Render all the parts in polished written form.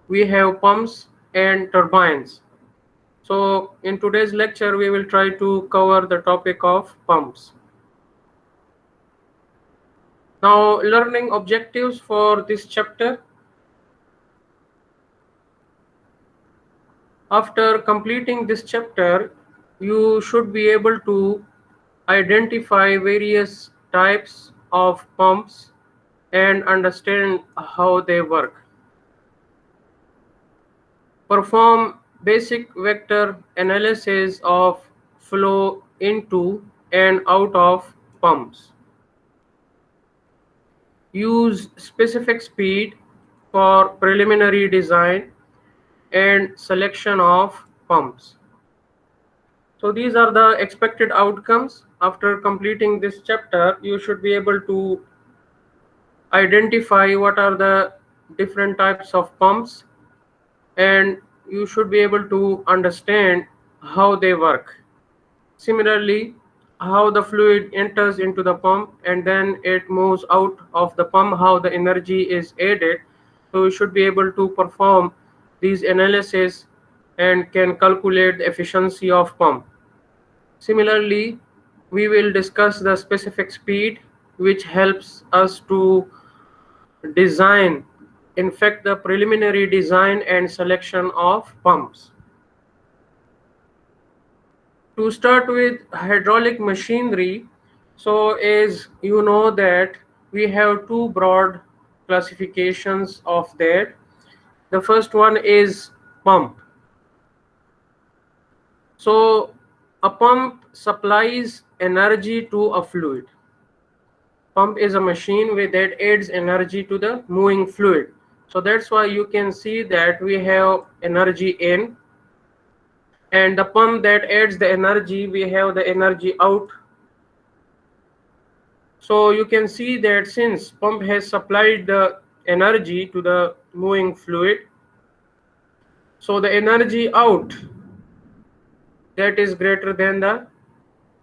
we have pumps and turbines. So in today's lecture, we will try to cover the topic of pumps. Now, learning objectives for this chapter. After completing this chapter, you should be able to identify various types of pumps and understand how they work. Perform basic vector analysis of flow into and out of pumps. Use specific speed for preliminary design and selection of pumps. So these are the expected outcomes. After completing this chapter, you should be able to identify what are the different types of pumps, and you should be able to understand how they work. Similarly, how the fluid enters into the pump and then it moves out of the pump, how the energy is added. So you should be able to perform these analysis and can calculate the efficiency of pump. Similarly, we will discuss the specific speed which helps us to design, in fact, the preliminary design and selection of pumps. To start with hydraulic machinery, so as you know that we have two broad classifications of that. The first one is pump. So a pump supplies energy to a fluid. Pump is a machine that adds energy to the moving fluid. So that's why you can see that we have energy in, and the pump that adds the energy, we have the energy out. So you can see that since pump has supplied the energy to the moving fluid, so the energy out, that is greater than the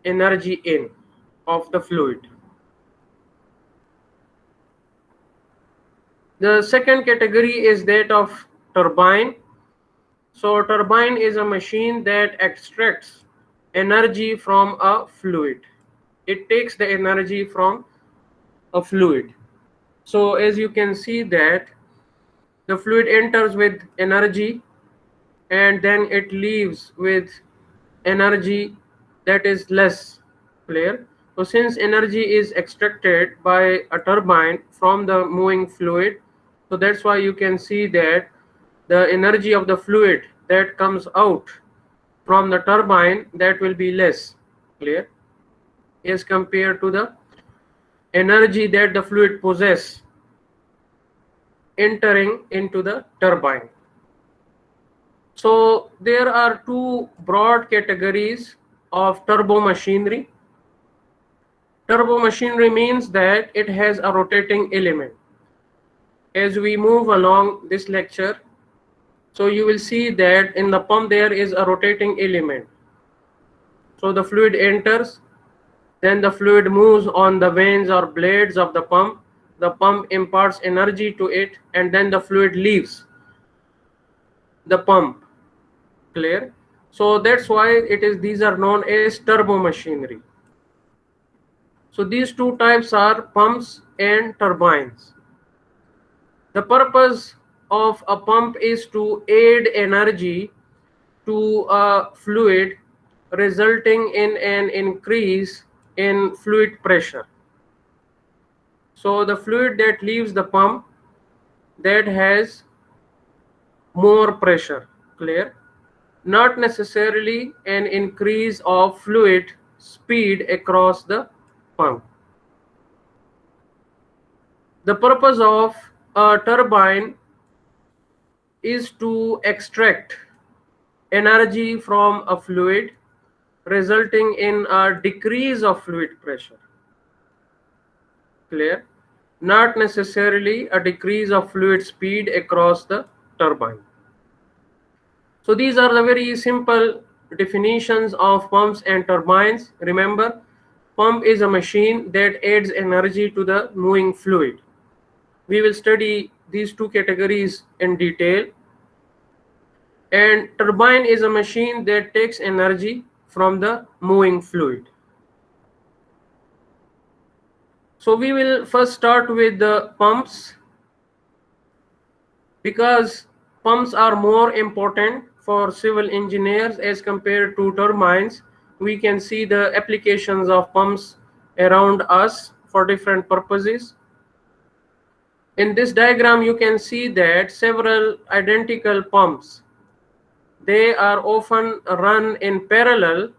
energy in of the fluid. The second category is that of turbine. So turbine is a machine that extracts energy from a fluid. It takes the energy from a fluid. So as you can see that the fluid enters with energy and then it leaves with energy that is less. Clear? So since energy is extracted by a turbine from the moving fluid, so that's why you can see that the energy of the fluid that comes out from the turbine, that will be less. Clear? As compared to the energy that the fluid possess entering into the turbine. So there are two broad categories of turbo machinery. Turbo machinery means that it has a rotating element. As we move along this lecture, so you will see that in the pump there is a rotating element. So the fluid enters, then the fluid moves on the vanes or blades of the pump. The pump imparts energy to it, and then the fluid leaves the pump. Clear? So that's why these are known as turbo machinery. So these two types are pumps and turbines. The purpose of a pump is to add energy to a fluid, resulting in an increase in fluid pressure. So the fluid that leaves the pump, that has more pressure. Clear? Not necessarily an increase of fluid speed across the pump. The purpose of a turbine is to extract energy from a fluid, resulting in a decrease of fluid pressure. Clear? Not necessarily a decrease of fluid speed across the turbine. So these are the very simple definitions of pumps and turbines. Remember, pump is a machine that adds energy to the moving fluid. We will study these two categories in detail. And turbine is a machine that takes energy from the moving fluid. So we will first start with the pumps, because pumps are more important for civil engineers as compared to turbines. We can see the applications of pumps around us for different purposes. In this diagram, you can see that several identical pumps, they are often run in parallel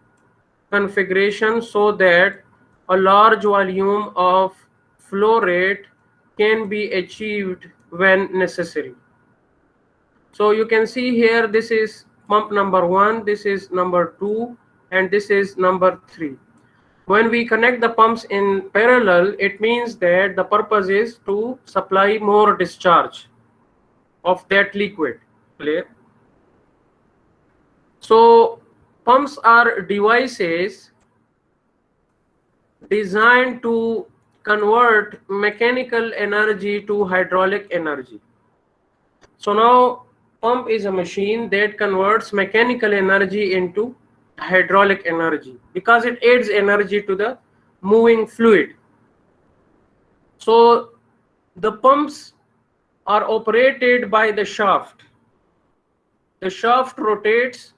configuration so that a large volume of flow rate can be achieved when necessary. So you can see here, this is pump number 1, this is number 2, and this is number 3. When we connect the pumps in parallel, it means that the purpose is to supply more discharge of that liquid. Clear? So pumps are devices designed to convert mechanical energy to hydraulic energy. So now pump is a machine that converts mechanical energy into hydraulic energy because it adds energy to the moving fluid. So the pumps are operated by the shaft. The shaft rotates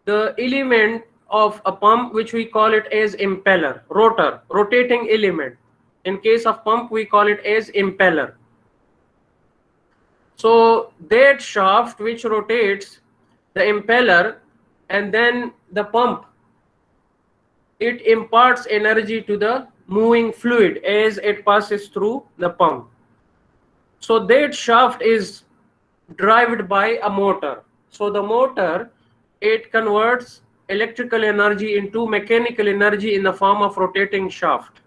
the element of a pump, which we call it as impeller, rotor, rotating element. In case of pump, we call it as impeller. So that shaft which rotates the impeller, and then the pump, it imparts energy to the moving fluid as it passes through the pump. So that shaft is driven by a motor. So the motor, it converts electrical energy into mechanical energy in the form of rotating shaft.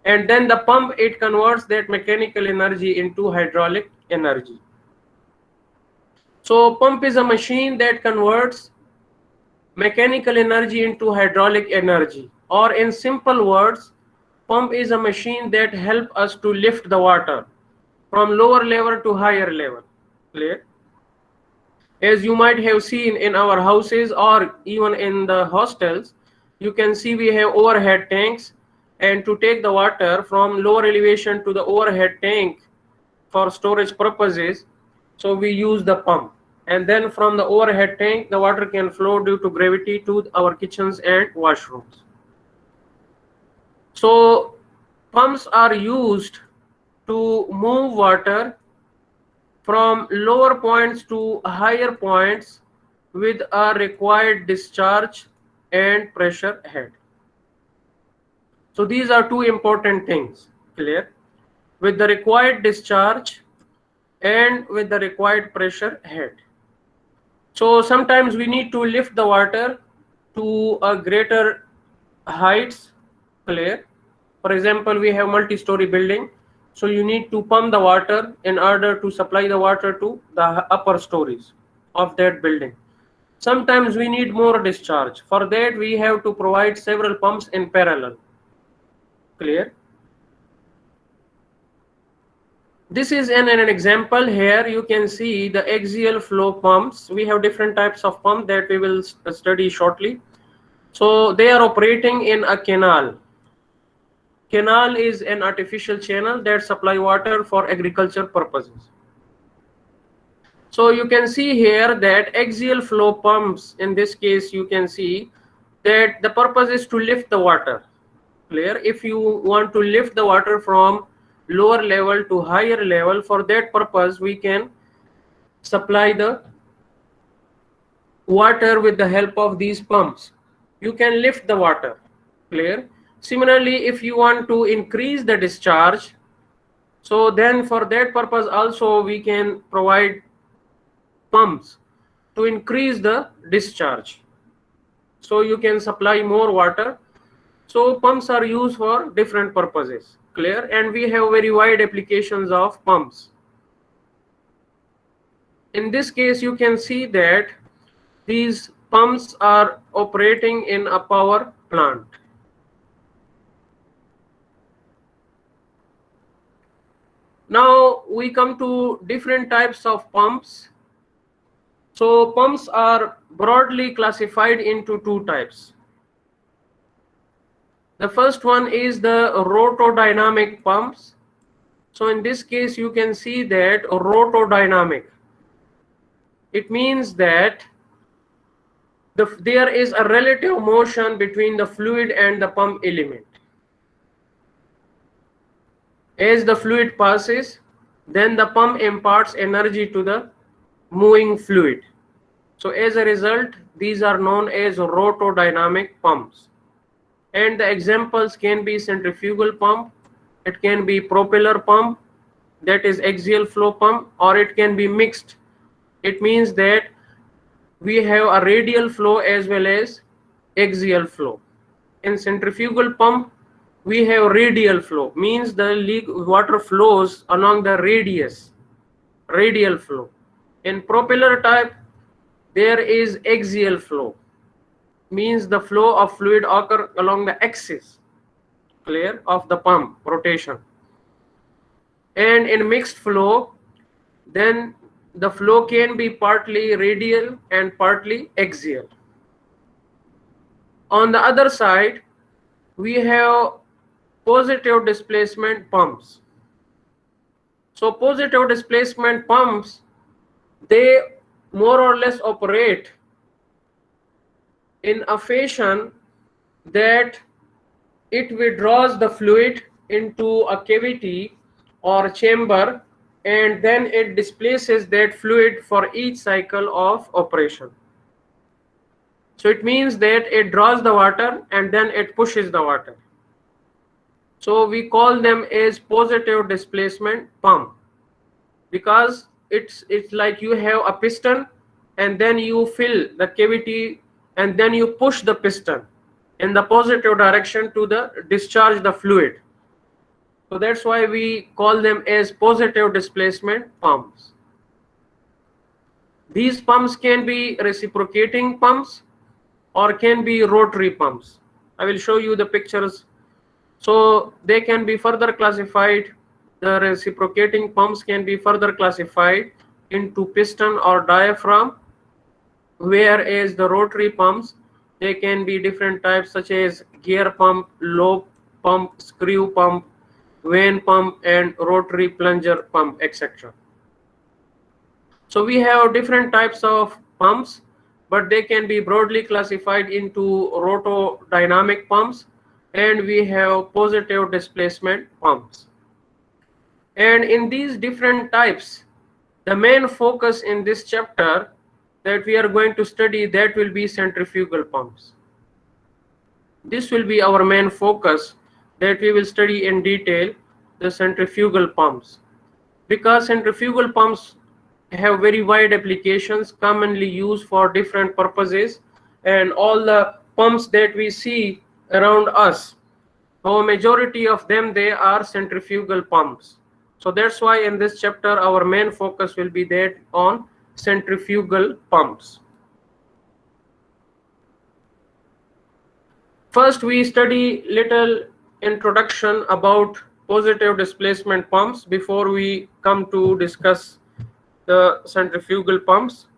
And then the pump, it converts that mechanical energy into hydraulic energy. So pump is a machine that converts mechanical energy into hydraulic energy, or in simple words, pump is a machine that helps us to lift the water from lower level to higher level. Clear? As you might have seen in our houses or even in the hostels, you can see we have overhead tanks, and to take the water from lower elevation to the overhead tank for storage purposes, so we use the pump, and then from the overhead tank the water can flow due to gravity to our kitchens and washrooms. So pumps are used to move water from lower points to higher points with a required discharge and pressure head. So these are two important things. Clear? With the required discharge and with the required pressure head. So sometimes we need to lift the water to a greater heights. Clear? For example, we have multi-story building, so you need to pump the water in order to supply the water to the upper stories of that building. Sometimes we need more discharge. For that, we have to provide several pumps in parallel. Clear? This is an example. Here you can see the axial flow pumps. We have different types of pump that we will study shortly. So they are operating in a canal. Canal is an artificial channel that supply water for agriculture purposes. So you can see here that axial flow pumps, in this case you can see that the purpose is to lift the water. Clear? If you want to lift the water from lower level to higher level, for that purpose we can supply the water with the help of these pumps. You can lift the water. Clear? Similarly, if you want to increase the discharge, so then for that purpose also we can provide pumps to increase the discharge. So you can supply more water. So pumps are used for different purposes. Clear? And we have very wide applications of pumps. In this case, you can see that these pumps are operating in a power plant. Now we come to different types of pumps. So pumps are broadly classified into two types. The first one is the rotodynamic pumps. So in this case, you can see that rotodynamic. It means that there is a relative motion between the fluid and the pump element. As the fluid passes, then the pump imparts energy to the moving fluid. So as a result, these are known as rotodynamic pumps. And the examples can be centrifugal pump, it can be propeller pump, that is axial flow pump, or it can be mixed. It means that we have a radial flow as well as axial flow. In centrifugal pump, we have radial flow, means the water flows along the radial flow. In propeller type, there is axial flow, means the flow of fluid occur along the axis, clear, of the pump rotation. And in mixed flow, then the flow can be partly radial and partly axial. On the other side, we have positive displacement pumps. So positive displacement pumps, they more or less operate in a fashion that it withdraws the fluid into a cavity or chamber, and then it displaces that fluid for each cycle of operation. So it means that it draws the water and then it pushes the water. So we call them as positive displacement pump, because it's like you have a piston and then you fill the cavity and then you push the piston in the positive direction to discharge the fluid. So that's why we call them as positive displacement pumps. These pumps can be reciprocating pumps or can be rotary pumps. I will show you the pictures. So they can be further classified. The reciprocating pumps can be further classified into piston or diaphragm, whereas the rotary pumps, they can be different types such as gear pump, lobe pump, screw pump, vane pump, and rotary plunger pump, etc. So we have different types of pumps, but they can be broadly classified into rotodynamic pumps, and we have positive displacement pumps. And in these different types, the main focus in this chapter that we are going to study, that will be centrifugal pumps. This will be our main focus, that we will study in detail the centrifugal pumps, because centrifugal pumps have very wide applications, commonly used for different purposes, and all the pumps that we see around us, a majority of them, they are centrifugal pumps. So that's why in this chapter our main focus will be that on centrifugal pumps. First, we study little introduction about positive displacement pumps before we come to discuss the centrifugal pumps.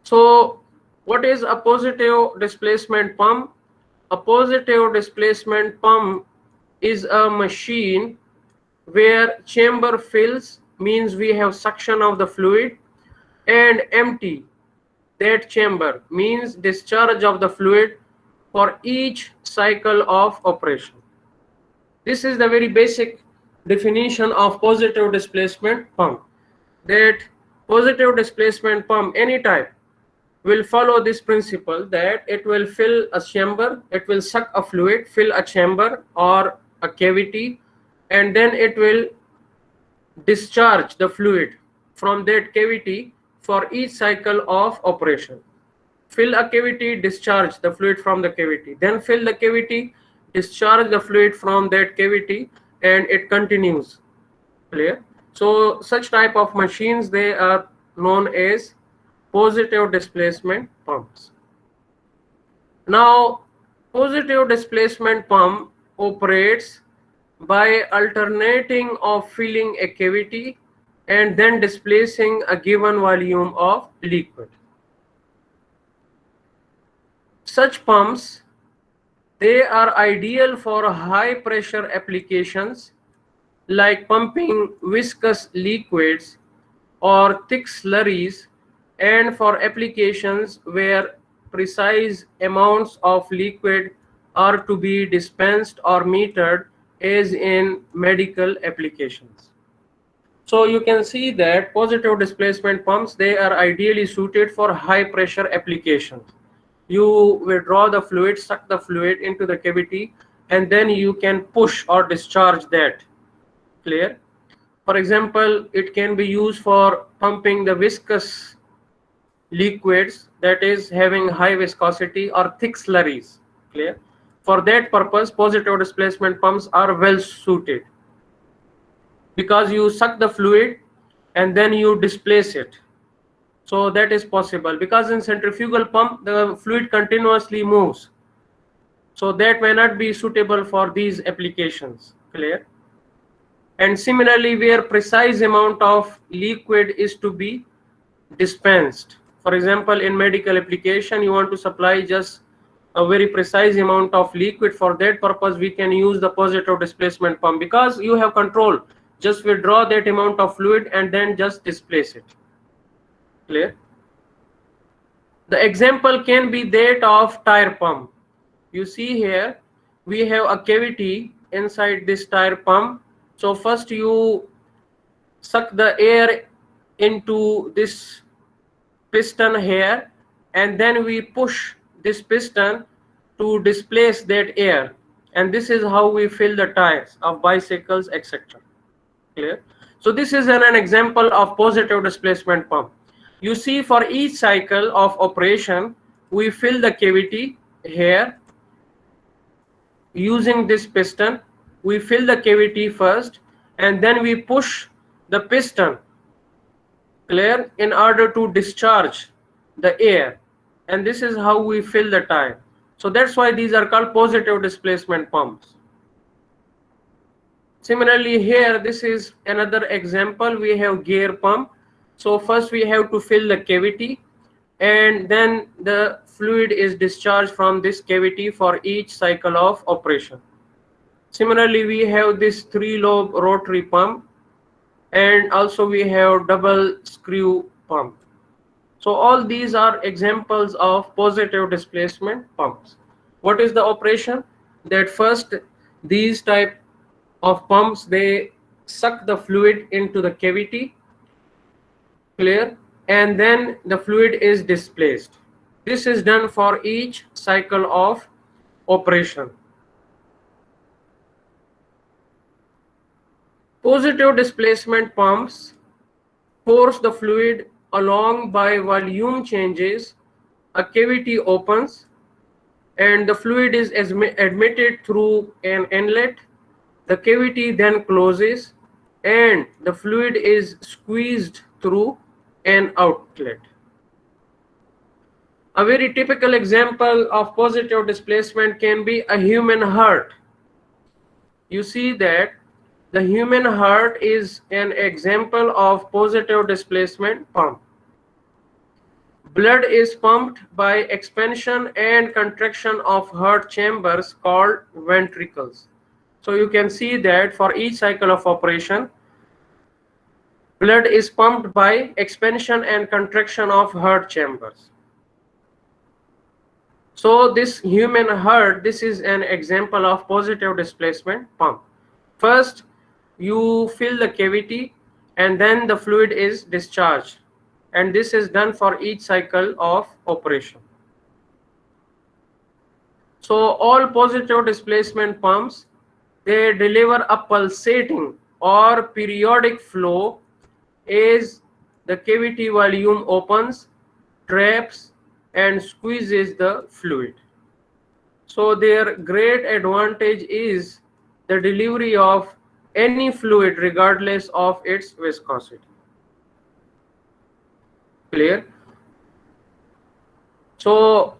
So what is a positive displacement pump? A positive displacement pump is a machine where chamber fills, means we have suction of the fluid, and empty that chamber, means discharge of the fluid for each cycle of operation. This is the very basic definition of positive displacement pump. That positive displacement pump, any type, will follow this principle, that it will fill a chamber, it will suck a fluid, fill a chamber or a cavity, and then it will discharge the fluid from that cavity for each cycle of operation. Fill a cavity, discharge the fluid from the cavity, then fill the cavity, discharge the fluid from that cavity, and it continues. Clear? So such type of machines, they are known as positive displacement pumps. Now, positive displacement pump operates by alternating of filling a cavity and then displacing a given volume of liquid. Such pumps, they are ideal for high pressure applications like pumping viscous liquids or thick slurries, and for applications where precise amounts of liquid are to be dispensed or metered, as in medical applications. So you can see that positive displacement pumps, they are ideally suited for high pressure applications. You withdraw the fluid, suck the fluid into the cavity, and then you can push or discharge that. Clear? For example, it can be used for pumping the viscous liquids, that is having high viscosity, or thick slurries. Clear? For that purpose, positive displacement pumps are well suited, because you suck the fluid and then you displace it. So that is possible, because in centrifugal pump the fluid continuously moves, so that may not be suitable for these applications. Clear? And similarly, where precise amount of liquid is to be dispensed, for example in medical application, you want to supply just a very precise amount of liquid. For that purpose we can use the positive displacement pump, because you have control. Just withdraw that amount of fluid and then just displace it. Clear? The example can be that of tire pump. You see here we have a cavity inside this tire pump. So first you suck the air into this piston here, and then we push this piston to displace that air, and this is how we fill the tires of bicycles, etc. Clear? So this is an example of positive displacement pump. You see, for each cycle of operation we fill the cavity here using this piston. We fill the cavity first and then we push the piston, clear, in order to discharge the air, and this is how we fill the tire. So that's why these are called positive displacement pumps. Similarly here, this is another example. We have gear pump. So first we have to fill the cavity, and then the fluid is discharged from this cavity for each cycle of operation. Similarly, we have this 3-lobe rotary pump, and also we have double screw pump. So all these are examples of positive displacement pumps. What is the operation? That first, these type of pumps, they suck the fluid into the cavity, clear, and then the fluid is displaced. This is done for each cycle of operation. Positive displacement pumps force the fluid along by volume changes. A cavity opens and the fluid is admitted through an inlet. The cavity then closes and the fluid is squeezed through an outlet. A very typical example of positive displacement can be a human heart. You see that the human heart is an example of positive displacement pump. Blood is pumped by expansion and contraction of heart chambers called ventricles. So you can see that for each cycle of operation, blood is pumped by expansion and contraction of heart chambers. So this human heart, this is an example of positive displacement pump. First, you fill the cavity and then the fluid is discharged, and this is done for each cycle of operation. So all positive displacement pumps, they deliver a pulsating or periodic flow as the cavity volume opens, traps and squeezes the fluid. So their great advantage is the delivery of any fluid regardless of its viscosity. Clear? So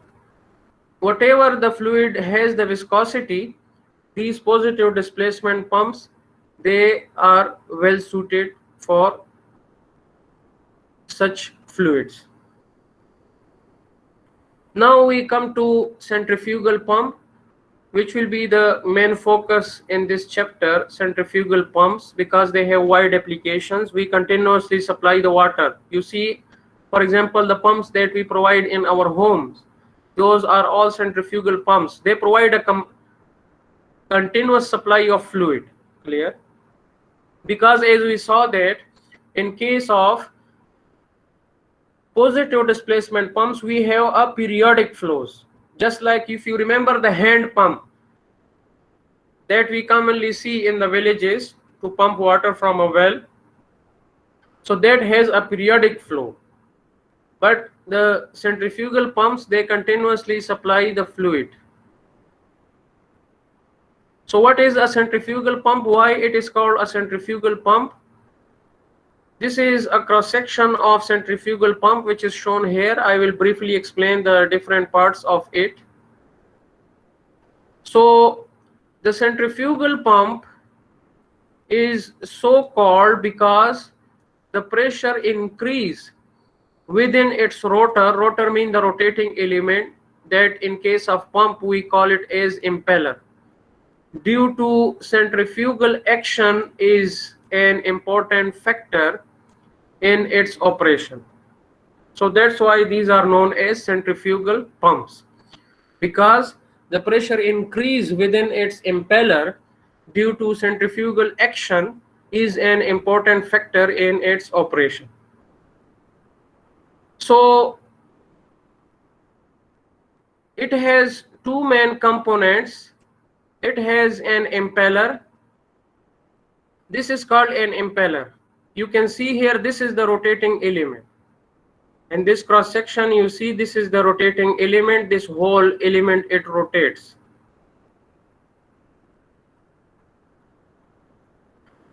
whatever the fluid has the viscosity, these positive displacement pumps, they are well suited for such fluids. Now we come to centrifugal pump, which will be the main focus in this chapter. Centrifugal pumps, because they have wide applications. We continuously supply the water. You see, for example, the pumps that we provide in our homes, those are all centrifugal pumps. They provide a continuous supply of fluid. Clear? Because as we saw that in case of positive displacement pumps, we have a periodic flows. Just like if you remember the hand pump that we commonly see in the villages to pump water from a well, so that has a periodic flow. But the centrifugal pumps, they continuously supply the fluid. So what is a centrifugal pump? Why it is called a centrifugal pump? This is a cross section of centrifugal pump which is shown here. I will briefly explain the different parts of it. So the centrifugal pump is so called because the pressure increase within its rotor. Rotor means the rotating element, that in case of pump we call it as impeller. Due to centrifugal action is an important factor in its operation. So that's why these are known as centrifugal pumps, because the pressure increase within its impeller due to centrifugal action is an important factor in its operation. So it has two main components. It has an impeller. This is called an impeller. You can see here, this is the rotating element. In this cross section, you see this is the rotating element. This whole element, it rotates.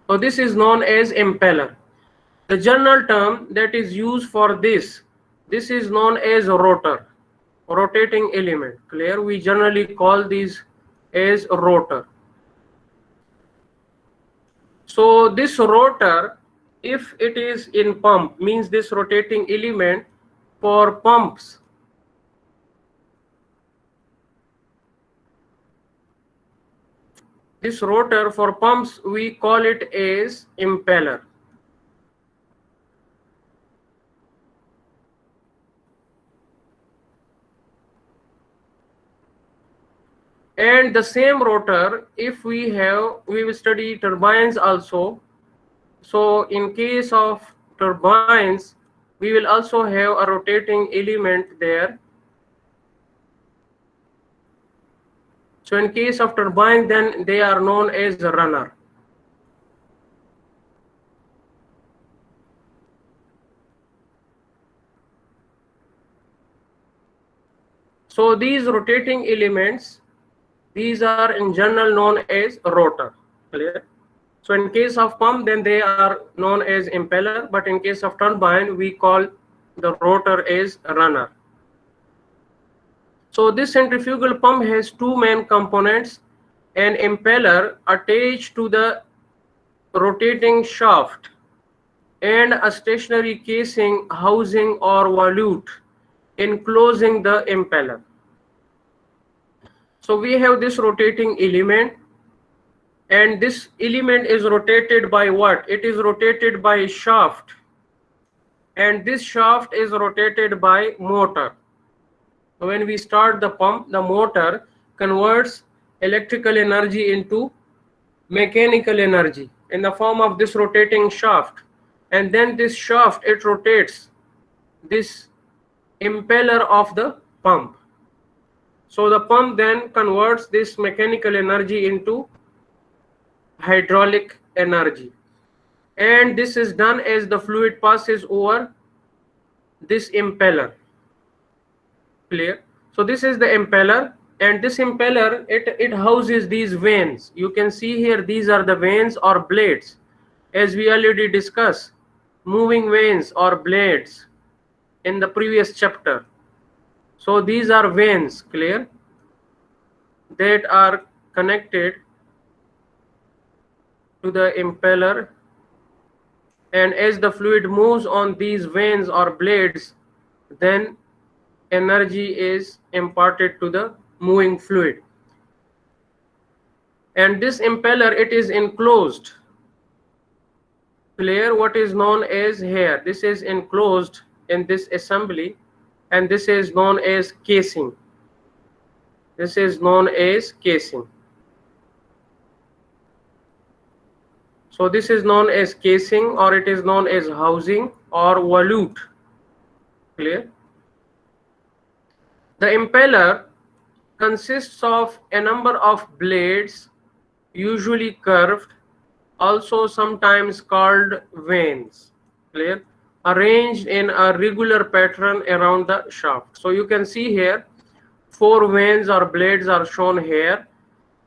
So this is known as impeller. The general term that is used for this is known as rotor, rotating element. Clear? We generally call these as rotor. So this rotor, if it is in pump, means this rotating element for pumps, this rotor for pumps, we call it as impeller. And the same rotor, if we will study turbines also. So in case of turbines, we will also have a rotating element there. So in case of turbine, then they are known as the runner. So these rotating elements, these are in general known as rotor. Clear? So in case of pump, then they are known as impeller, but in case of turbine, we call the rotor as runner. So this centrifugal pump has two main components: an impeller attached to the rotating shaft and a stationary casing housing or volute enclosing the impeller. So we have this rotating element, and this element is rotated by what? It is rotated by shaft, and this shaft is rotated by motor. When we start the pump, the motor converts electrical energy into mechanical energy in the form of this rotating shaft, and then this shaft, it rotates this impeller of the pump. So the pump then converts this mechanical energy into hydraulic energy, and this is done as the fluid passes over this impeller. Clear? So this is the impeller, and this impeller, it houses these vanes. You can see here, these are the vanes or blades, as we already discussed moving vanes or blades in the previous chapter. So these are vanes, clear, that are connected to the impeller and as the fluid moves on these veins or blades, then energy is imparted to the moving fluid. And this impeller, it is enclosed. Clear? What is known as here, this is enclosed in this assembly, and this is known as casing. This is known as casing. So this is known as casing, or it is known as housing or volute. Clear? The impeller consists of a number of blades, usually curved, also sometimes called vanes. Clear? Arranged in a regular pattern around the shaft. So you can see here 4 vanes or blades are shown here,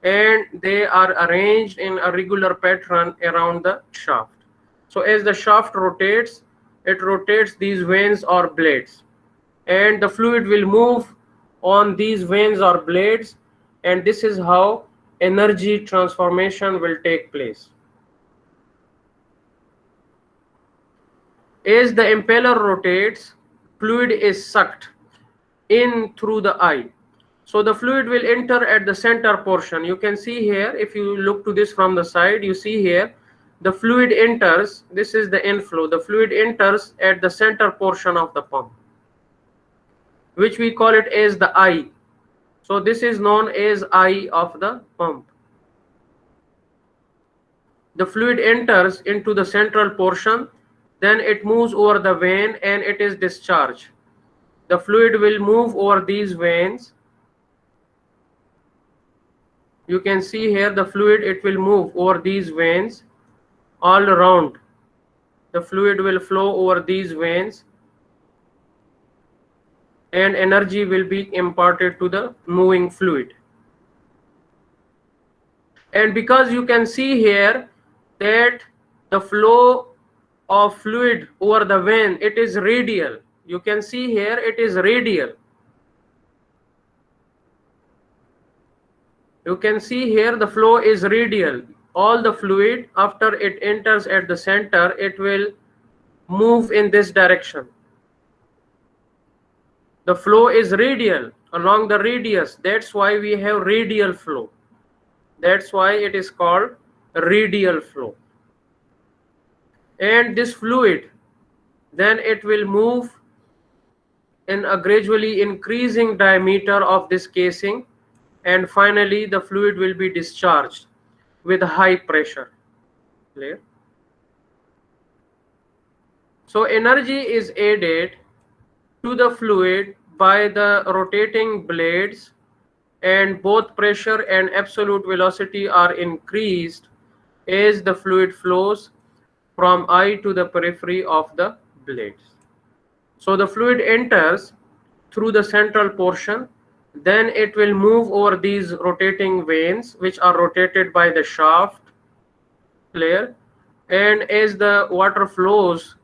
and they are arranged in a regular pattern around the shaft. So as the shaft rotates, it rotates these vanes or blades, and the fluid will move on these vanes or blades, and this is how energy transformation will take place. As the impeller rotates, fluid is sucked in through the eye. So the fluid will enter at the center portion. You can see here, if you look to this from the side, you see here the fluid enters. This is the inflow. The fluid enters at the center portion of the pump, which we call it as the eye. So this is known as eye of the pump. The fluid enters into the central portion, then it moves over the vein and it is discharged. The fluid will move over these veins. You can see here the fluid, it will move over these veins all around. The fluid will flow over these veins, and energy will be imparted to the moving fluid. And because you can see here that the flow of fluid over the vein, it is radial. You can see here it is radial. You can see here the flow is radial. All the fluid, after it enters at the center, it will move in this direction. The flow is radial along the radius. That's why we have radial flow. That's why it is called radial flow. And this fluid, then it will move in a gradually increasing diameter of this casing, and finally the fluid will be discharged with high pressure. Clear? So energy is added to the fluid by the rotating blades, and both pressure and absolute velocity are increased as the fluid flows from eye to the periphery of the blades. So the fluid enters through the central portion, then it will move over these rotating vanes, which are rotated by the shaft. Clear? And as the water flows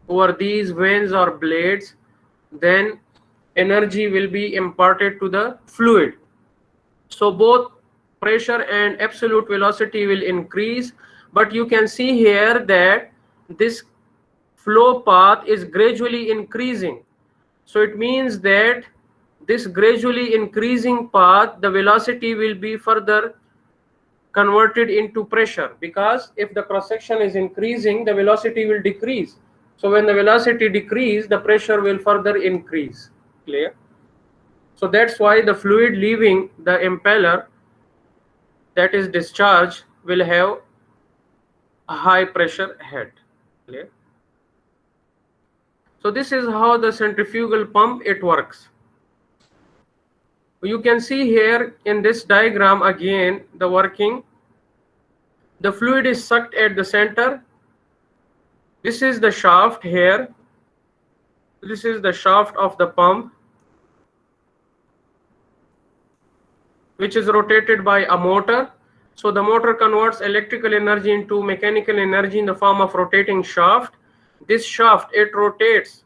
over these vanes or blades, then energy will be imparted to the fluid. So both pressure and absolute velocity will increase, but you can see here that this flow path is gradually increasing. So it means that this gradually increasing path, the velocity will be further converted into pressure, because if the cross section is increasing, the velocity will decrease. So when the velocity decreases, the pressure will further increase. Clear? So that's why the fluid leaving the impeller, that is discharged, will have a high pressure head. Clear? So this is how the centrifugal pump it works. You can see here in this diagram again the working. The fluid is sucked at the center. This is the shaft here. This is the shaft of the pump, which is rotated by a motor. So the motor converts electrical energy into mechanical energy in the form of rotating shaft. This shaft, it rotates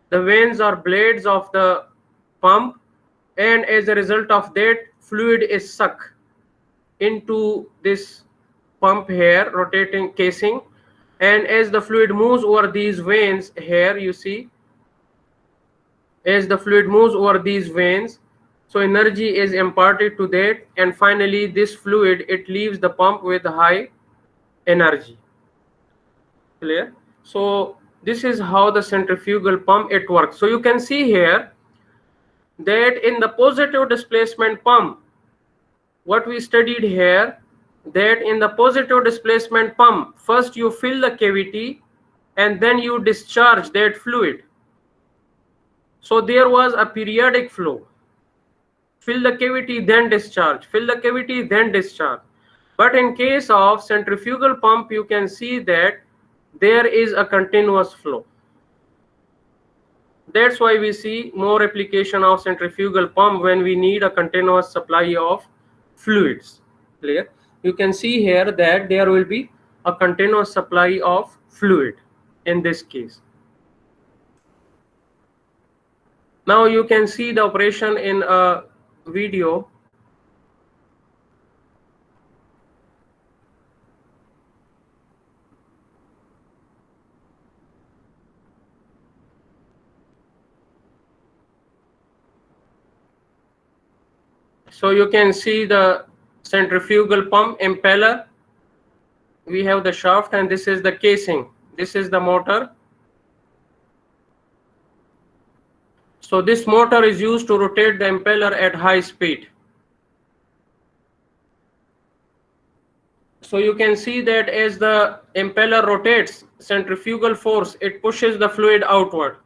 the vanes or blades of the pump, and as a result of that, fluid is sucked into this pump here, rotating casing, and as the fluid moves over these veins here, you see, as the fluid moves over these veins, so energy is imparted to that, and finally this fluid, it leaves the pump with high energy. Clear? So this is how the centrifugal pump it works. So you can see here that in the positive displacement pump, what we studied here, that in the positive displacement pump, first you fill the cavity and then you discharge that fluid. So there was a periodic flow. Fill the cavity, then discharge. Fill the cavity, then discharge. But in case of centrifugal pump, you can see that there is a continuous flow. That's why we see more application of centrifugal pump when we need a continuous supply of fluids. Clear? You can see here that there will be a continuous supply of fluid in this case. Now you can see the operation in a video. So you can see the centrifugal pump impeller. We have the shaft and this is the casing. This is the motor. So this motor is used to rotate the impeller at high speed. So you can see that as the impeller rotates, centrifugal force, it pushes the fluid outward.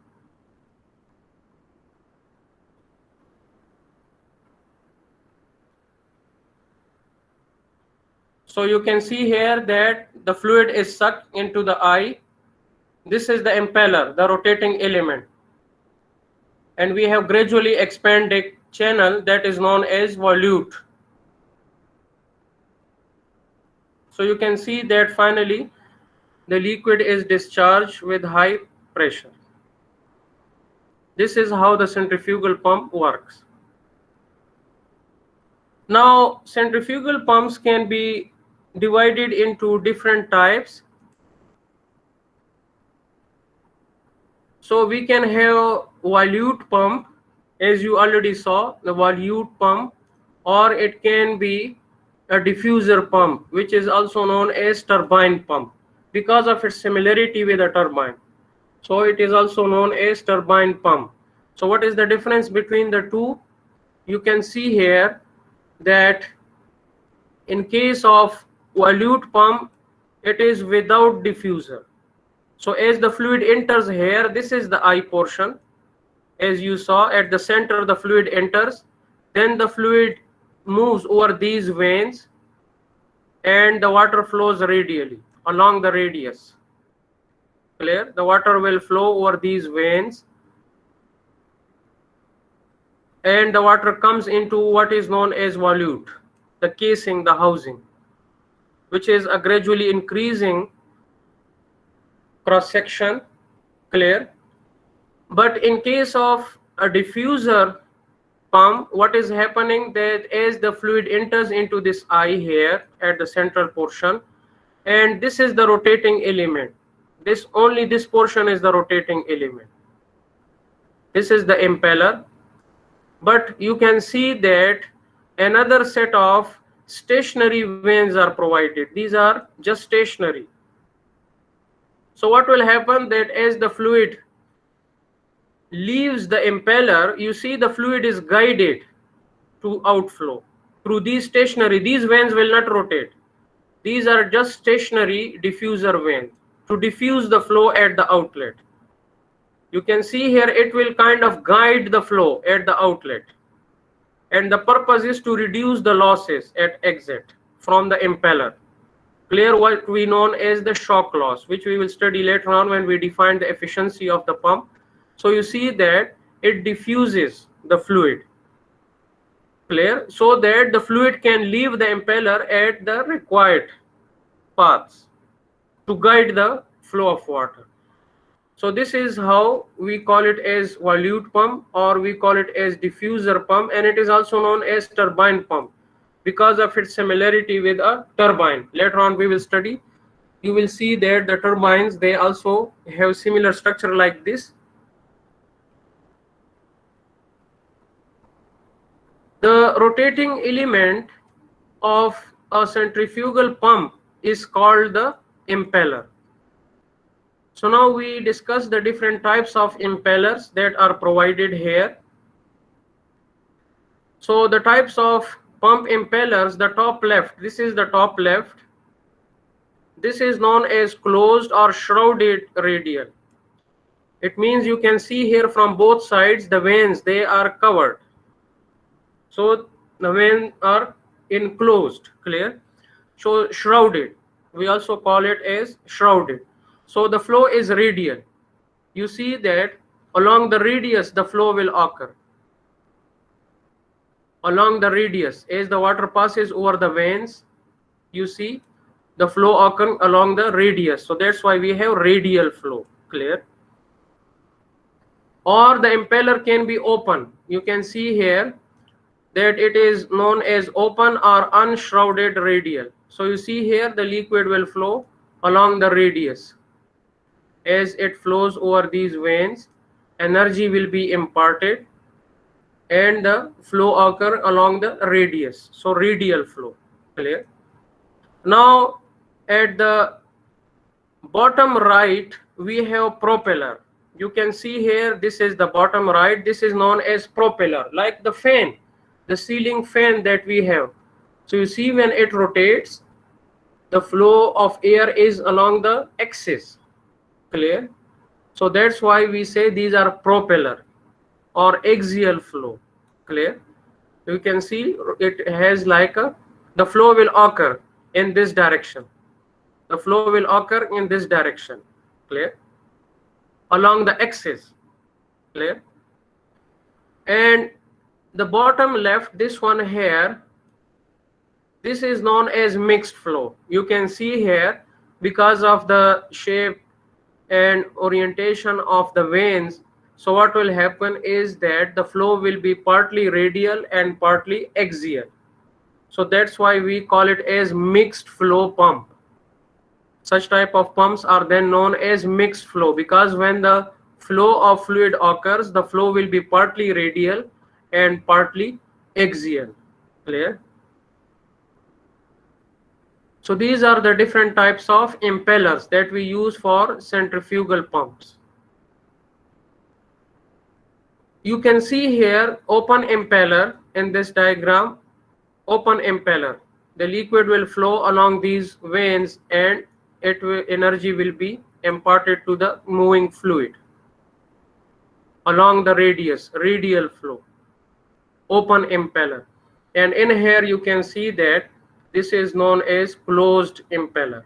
So you can see here that the fluid is sucked into the eye. This is the impeller, the rotating element. And we have gradually expanded channel that is known as volute. So you can see that finally the liquid is discharged with high pressure. This is how the centrifugal pump works. Now centrifugal pumps can be divided into different types. So we can have volute pump, as you already saw, the volute pump, or it can be a diffuser pump, which is also known as turbine pump because of its similarity with a turbine. So it is also known as turbine pump. So what is the difference between the two? You can see here that in case of volute pump, it is without diffuser. So as the fluid enters here, this is the eye portion. As you saw at the center, the fluid enters, then the fluid moves over these veins and the water flows radially along the radius. Clear? The water will flow over these veins and the water comes into what is known as volute, the casing, the housing, which is a gradually increasing cross section. Clear? But in case of a diffuser pump, what is happening that as the fluid enters into this eye here at the central portion, and this is the rotating element. This portion is the rotating element. This is the impeller. But you can see that another set of stationary veins are provided. These are just stationary. So what will happen that as the fluid leaves the impeller, you see the fluid is guided to outflow through these stationary. These veins will not rotate. These are just stationary diffuser veins to diffuse the flow at the outlet. You can see here it will kind of guide the flow at the outlet. And the purpose is to reduce the losses at exit from the impeller. Clear? What we know as the shock loss, which we will study later on when we define the efficiency of the pump. So you see that it diffuses the fluid. Clear? So that the fluid can leave the impeller at the required paths to guide the flow of water. So this is how we call it as volute pump, or we call it as diffuser pump, and it is also known as turbine pump because of its similarity with a turbine. Later on we will study you will see that the turbines, they also have similar structure like this. The rotating element of a centrifugal pump is called the impeller. So now we discuss the different types of impellers that are provided here. So the types of pump impellers, the top left, this is the top left. This is known as closed or shrouded radial. It means you can see here from both sides the vanes, they are covered. So the vanes are enclosed, clear? So shrouded, we also call it as shrouded. So the flow is radial. You see that along the radius the flow will occur. Along the radius, as the water passes over the vanes, you see the flow occur along the radius. So that's why we have radial flow, clear? Or the impeller can be open. You can see here that it is known as open or unshrouded radial. So you see here the liquid will flow along the radius. As it flows over these vanes, energy will be imparted and the flow occur along the radius. So radial flow, clear? Now at the bottom right we have propeller. You can see here, this is the bottom right, this is known as propeller, like the fan, the ceiling fan that we have. So you see when it rotates, the flow of air is along the axis, clear? So that's why we say these are propeller or axial flow, clear? You can see it has like the flow will occur in this direction. The flow will occur in this direction, clear? Along the axis, clear? And the bottom left, this one here, this is known as mixed flow. You can see here, because of the shape and orientation of the vanes, so what will happen is that the flow will be partly radial and partly axial. So that's why we call it as mixed flow pump. Such type of pumps are then known as mixed flow, because when the flow of fluid occurs, the flow will be partly radial and partly axial, clear? So these are the different types of impellers that we use for centrifugal pumps. You can see here open impeller in this diagram, open impeller. The liquid will flow along these vanes and energy will be imparted to the moving fluid along the radius, radial flow, open impeller. And in here you can see that this is known as closed impeller,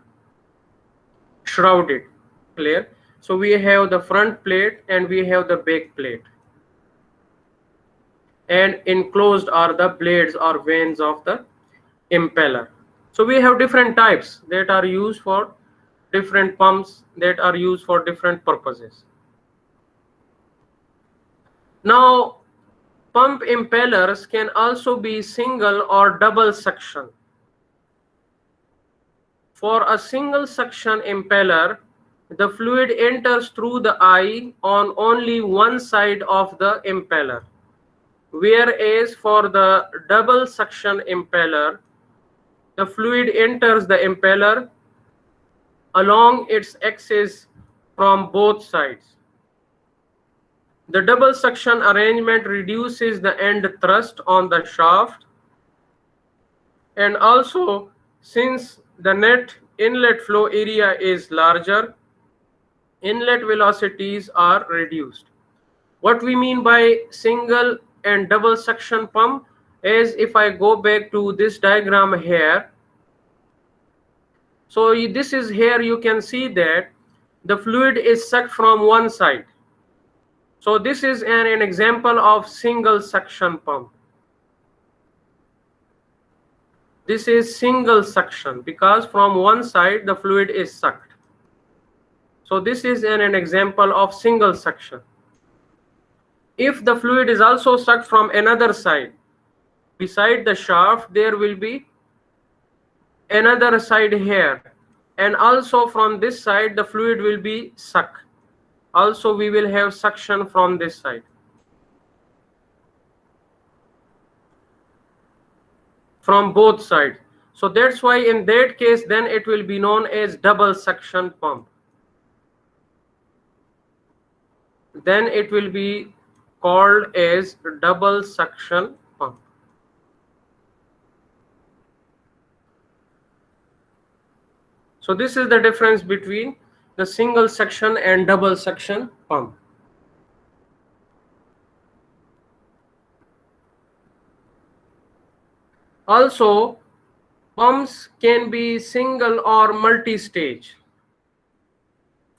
shrouded, clear? So we have the front plate and we have the back plate, and enclosed are the blades or vanes of the impeller. So we have different types that are used for different pumps, that are used for different purposes. Now pump impellers can also be single or double suction. For a single suction impeller, the fluid enters through the eye on only one side of the impeller, whereas for the double suction impeller, the fluid enters the impeller along its axis from both sides. The double suction arrangement reduces the end thrust on the shaft, and also since the net inlet flow area is larger, inlet velocities are reduced. What we mean by single and double suction pump is, if I go back to this diagram here, so this is here, you can see that the fluid is sucked from one side. So this is an example of single suction pump. This is single suction because from one side the fluid is sucked. So this is an example of single suction. If the fluid is also sucked from another side, beside the shaft, there will be another side here. and also from this side the fluid will be sucked. Also we will have suction from this side, from both sides. So that's why in that case then it will be known as double suction pump. Then it will be called as double suction pump. So this is the difference between the single suction and double suction pump. Also, pumps can be single or multi-stage.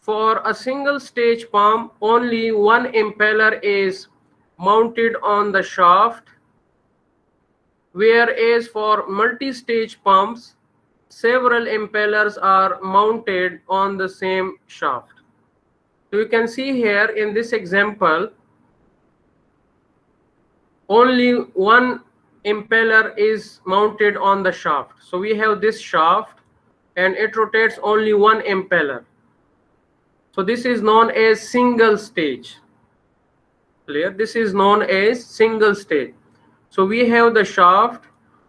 For a single stage pump, only one impeller is mounted on the shaft, whereas for multi-stage pumps, several impellers are mounted on the same shaft. So you can see here in this example, only one impeller is mounted on the shaft. So we have this shaft and it rotates only one impeller. So this is known as single stage. Clear? This is known as single stage. So we have the shaft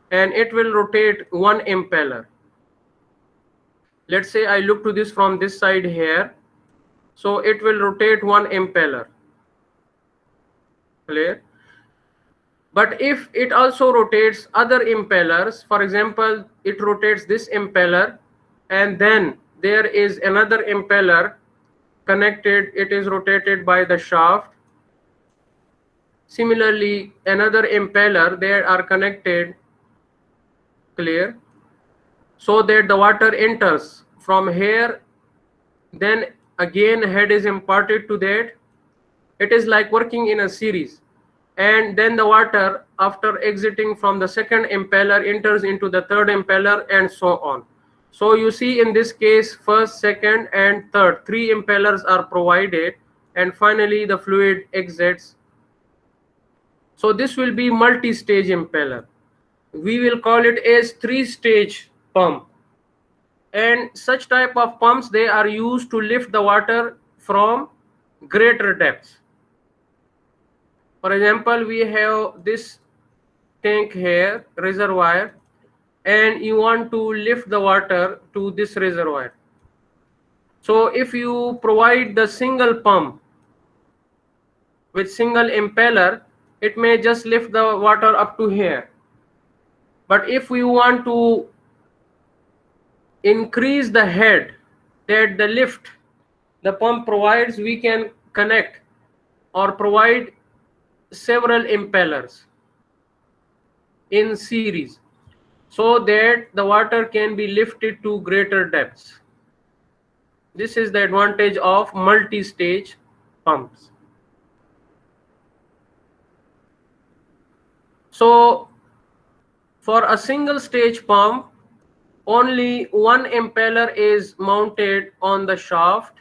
and it will rotate one impeller. Let's say I look to this from this side here. So it will rotate one impeller. Clear? But if it also rotates other impellers, for example, it rotates this impeller and then there is another impeller connected, it is rotated by the shaft. Similarly, another impeller, they are connected, clear, so that the water enters from here, then again head is imparted to that. It is like working in a series. And then the water, after exiting from the second impeller, enters into the third impeller and so on. So you see in this case, first, second and third, three impellers are provided and finally the fluid exits. So this will be multi-stage impeller. We will call it as three-stage pump. And such type of pumps, they are used to lift the water from greater depths. For example, we have this tank here, reservoir, and you want to lift the water to this reservoir. So if you provide the single pump with single impeller, it may just lift the water up to here. But if we want to increase the head that the lift the pump provides, we can connect or provide several impellers in series so that the water can be lifted to greater depths. This is the advantage of multi-stage pumps. So for a single stage pump, only one impeller is mounted on the shaft,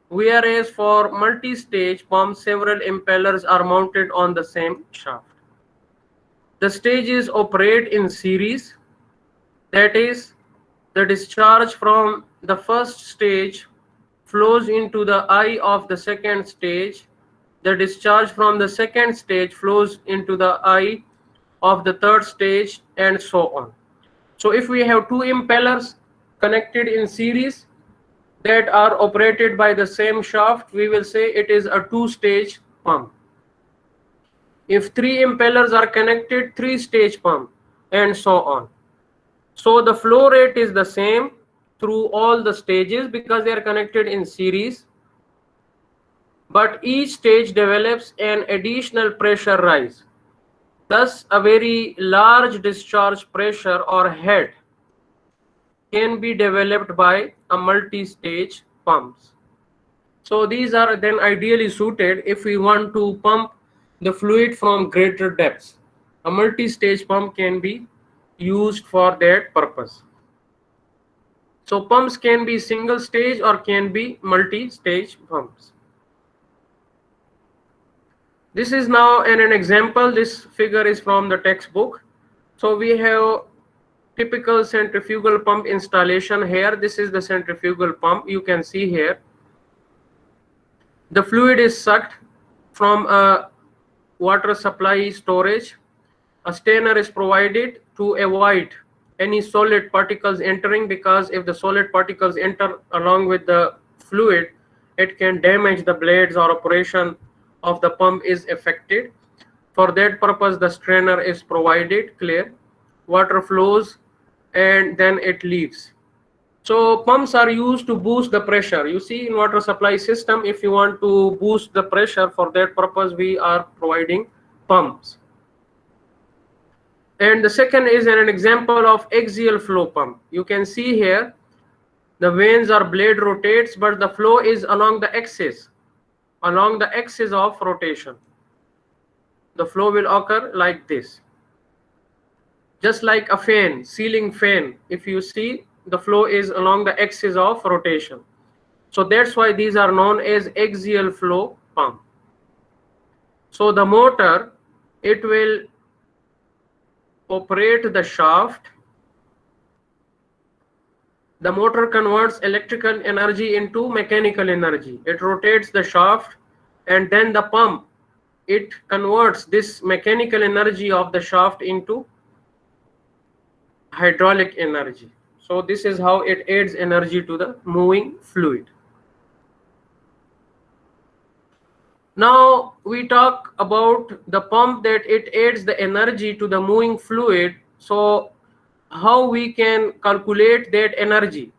whereas for multi-stage pumps, several impellers are mounted on the same shaft. The stages operate in series. That is, the discharge from the first stage flows into the eye of the second stage. The discharge from the second stage flows into the eye of the third stage, and so on. So if we have two impellers connected in series that are operated by the same shaft, we will say it is a two-stage pump. If three impellers are connected, three-stage pump, and so on. So the flow rate is the same through all the stages because they are connected in series. But each stage develops an additional pressure rise. Thus, a very large discharge pressure or head can be developed by a multi-stage pumps. So these are then ideally suited if we want to pump the fluid from greater depths. A multi-stage pump can be used for that purpose. So pumps can be single stage or can be multi-stage pumps. This is now an example. This figure is from the textbook. So we have typical centrifugal pump installation. Here, this is the centrifugal pump. You can see here, the fluid is sucked from a water supply storage. A strainer is provided to avoid any solid particles entering, because if the solid particles enter along with the fluid, it can damage the blades or operation of the pump is affected. For that purpose, the strainer is provided. Clear? Water flows and then it leaves. So pumps are used to boost the pressure. You see, in water supply system, if you want to boost the pressure, for that purpose we are providing pumps. And the second is an example of axial flow pump. You can see here the vanes or blade rotates, but the flow is along the axis of rotation. The flow will occur like this, just like a fan, ceiling fan. If you see, the flow is along the axis of rotation. So that's why these are known as axial flow pump. So the motor, it will operate the shaft. The motor converts electrical energy into mechanical energy. It rotates the shaft, and then the pump, it converts this mechanical energy of the shaft into hydraulic energy. So this is how it adds energy to the moving fluid. Now we talk about the pump that it adds the energy to the moving fluid. So how we can calculate that energy?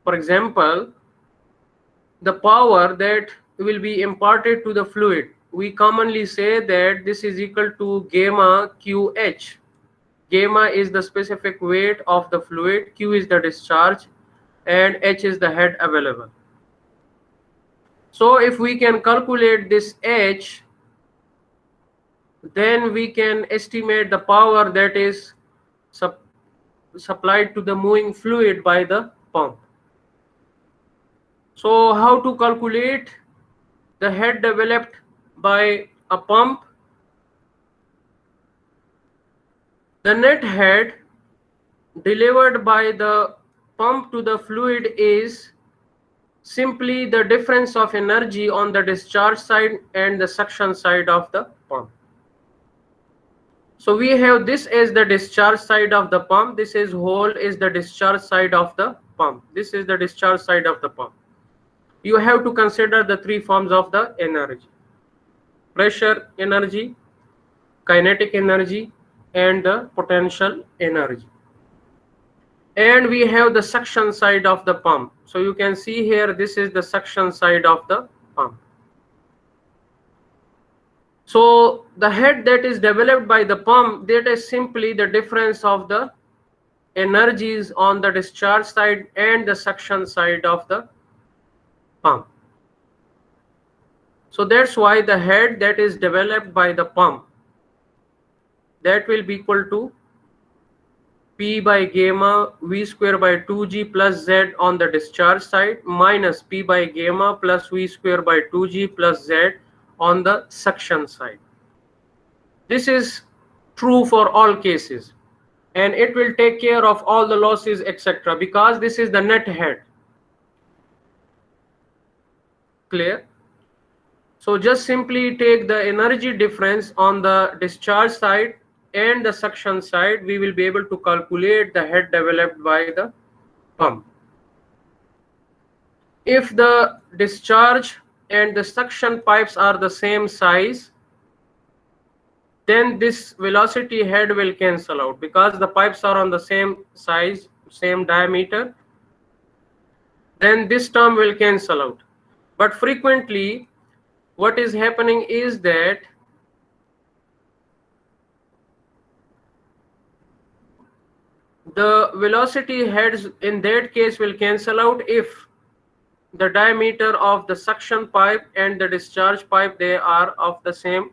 For example, the power that will be imparted to the fluid, we commonly say that this is equal to gamma QH. Gamma is the specific weight of the fluid, Q is the discharge, and H is the head available. So if we can calculate this H, then we can estimate the power that is supplied to the moving fluid by the pump. So how to calculate the head developed by a pump? The net head delivered by the pump to the fluid is simply the difference of energy on the discharge side and the suction side of the pump. So we have this as the discharge side of the pump. This is whole is the discharge side of the pump. This is the discharge side of the pump. You have to consider the three forms of the energy: pressure energy, kinetic energy, and the potential energy. And we have the suction side of the pump. So you can see here, this is the suction side of the pump. So the head that is developed by the pump, that is simply the difference of the energies on the discharge side and the suction side of the pump. So that's why the head that is developed by the pump, that will be equal to P by gamma V square by 2G plus Z on the discharge side minus P by gamma plus V square by 2G plus Z on the suction side. This is true for all cases, and it will take care of all the losses, etc., because this is the net head. Clear? So just simply take the energy difference on the discharge side and the suction side. We will be able to calculate the head developed by the pump. If the discharge and the suction pipes are the same size, then this velocity head will cancel out, because the pipes are on the same size, same diameter. Then this term will cancel out. But frequently what is happening is that the velocity heads in that case will cancel out if the diameter of the suction pipe and the discharge pipe, they are of the same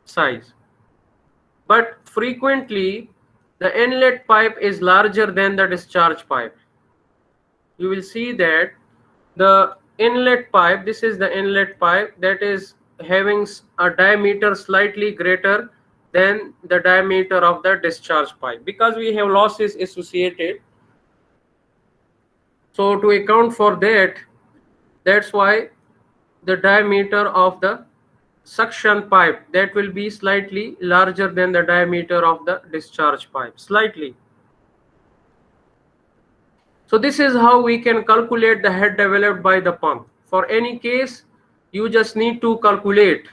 size. But frequently the inlet pipe is larger than the discharge pipe. You will see that the inlet pipe, this is the inlet pipe, that is having a diameter slightly greater than the diameter of the discharge pipe, because we have losses associated. So to account for that, that's why the diameter of the suction pipe, that will be slightly larger than the diameter of the discharge pipe, slightly. So this is how we can calculate the head developed by the pump. For any case, you just need to calculate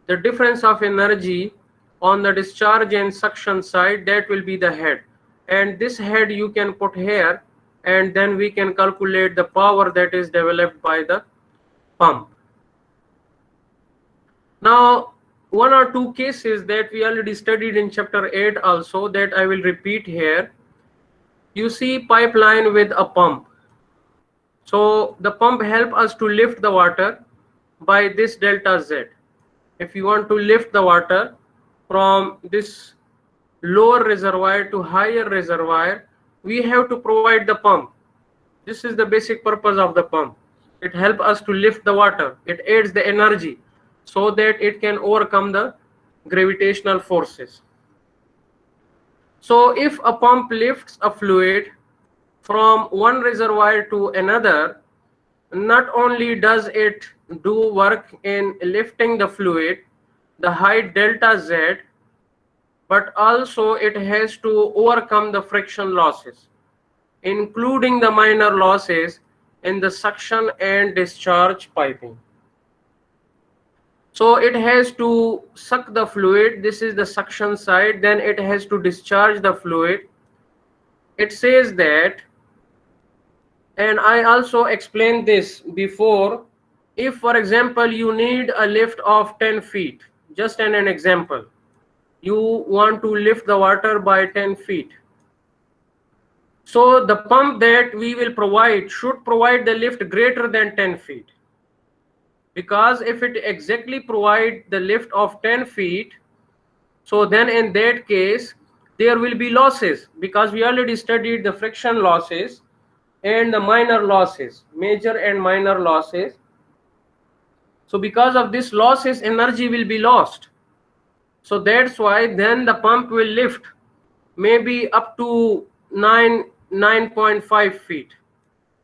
the difference of energy on the discharge and suction side, that will be the head. And this head you can put here, and then we can calculate the power that is developed by the pump. Now, one or two cases that we already studied in chapter 8 also, that I will repeat here. You see pipeline with a pump. So the pump help us to lift the water by this delta Z. If you want to lift the water from this lower reservoir to higher reservoir, we have to provide the pump. This is the basic purpose of the pump. It helps us to lift the water. It aids the energy so that it can overcome the gravitational forces. So if a pump lifts a fluid from one reservoir to another, not only does it do work in lifting the fluid, the height delta Z, but also it has to overcome the friction losses, including the minor losses in the suction and discharge piping. So it has to suck the fluid, this is the suction side, then it has to discharge the fluid. It says that, and I also explained this before, if for example you need a lift of 10 feet, just an example, you want to lift the water by 10 feet. So the pump that we will provide should provide the lift greater than 10 feet. Because if it exactly provide the lift of 10 feet, so then in that case, there will be losses, because we already studied the friction losses and the minor losses, major and minor losses. So because of this losses, energy will be lost. So that's why then the pump will lift maybe up to 9.5 feet.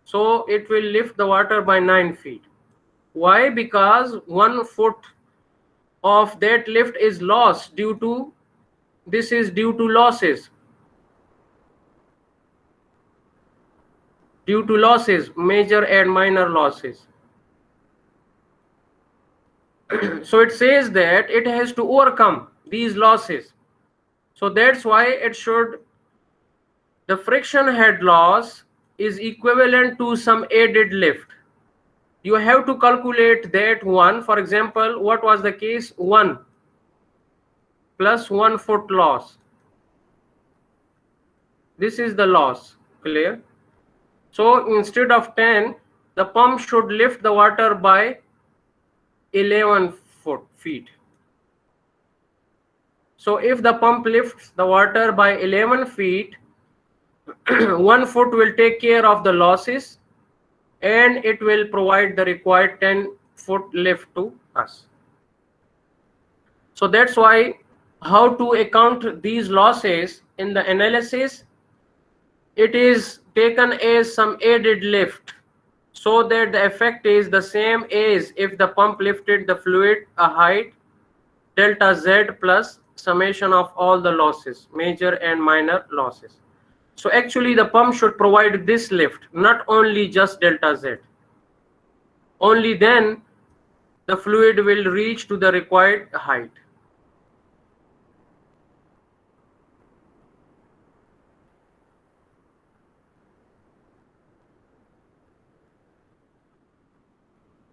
So it will lift the water by 9 feet. Why? Because 1 foot of that lift is lost due to, this is due to losses. Due to losses, major and minor losses. So it says that it has to overcome these losses. So that's why it should, the friction head loss is equivalent to some aided lift. You have to calculate that one. For example, what was the case? 1 plus 1 foot loss. This is the loss. Clear? So instead of 10, the pump should lift the water by 11 feet. So if the pump lifts the water by 11 feet, 1 foot will take care of the losses, and it will provide the required 10-foot lift to us. So that's why how to account these losses in the analysis, it is taken as some aided lift, so that the effect is the same as if the pump lifted the fluid a height delta Z plus summation of all the losses, major and minor losses. So actually the pump should provide this lift, not only just delta Z. Only then the fluid will reach to the required height.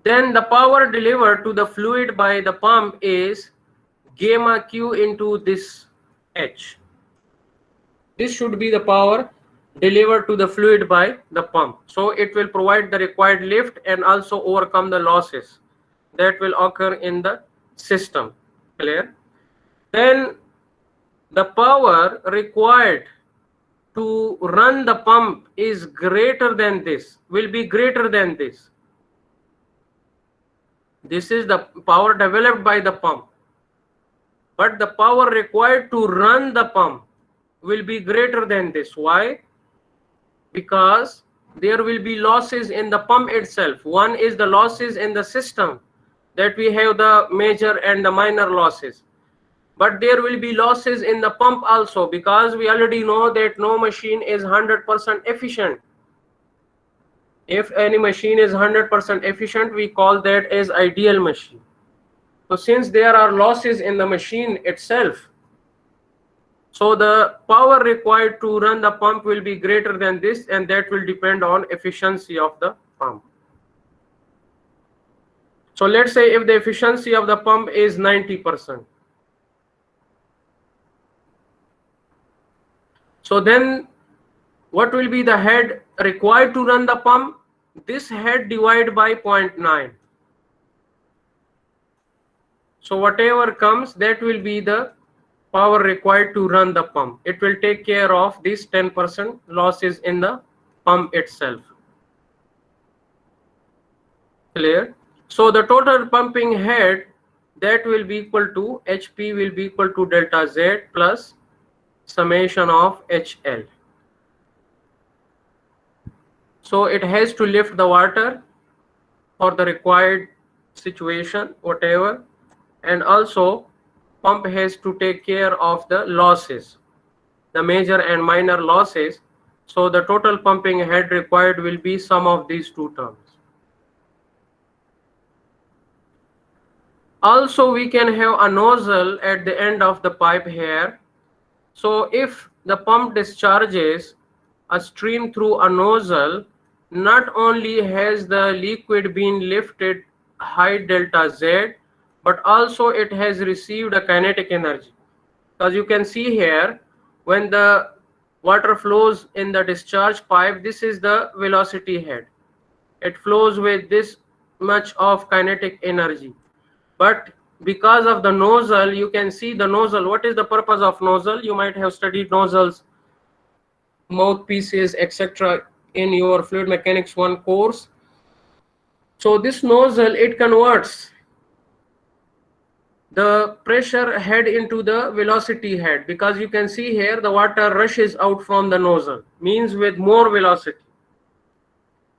Then the power delivered to the fluid by the pump is gamma Q into this H. This should be the power delivered to the fluid by the pump. So it will provide the required lift and also overcome the losses that will occur in the system. Clear? Then the power required to run the pump is greater than this, will be greater than this. This is the power developed by the pump. but the power required to run the pump will be greater than this. Why? Because there will be losses in the pump itself. One is the losses in the system, that we have the major and the minor losses. But there will be losses in the pump also, because we already know that no machine is 100% efficient. If any machine is 100% efficient, we call that as ideal machine. So since there are losses in the machine itself, so the power required to run the pump will be greater than this, and that will depend on efficiency of the pump. So let's say if the efficiency of the pump is 90%. So then what will be the head required to run the pump? This head divided by 0.9. So whatever comes, that will be the power required to run the pump. It will take care of this 10% losses in the pump itself. Clear? So the total pumping head, that will be equal to HP will be equal to delta Z plus summation of HL. So it has to lift the water for the required situation, whatever, and also pump has to take care of the losses, the major and minor losses. So the total pumping head required will be sum of these two terms. Also, we can have a nozzle at the end of the pipe here. So if the pump discharges a stream through a nozzle, not only has the liquid been lifted height delta Z, but also it has received a kinetic energy. As you can see here, when the water flows in the discharge pipe, this is the velocity head. It flows with this much of kinetic energy. But because of the nozzle, you can see the nozzle. What is the purpose of nozzle? You might have studied nozzles, mouthpieces, etc. in your fluid mechanics 1 course. So this nozzle, it converts the pressure head into the velocity head, because you can see here the water rushes out from the nozzle, means with more velocity.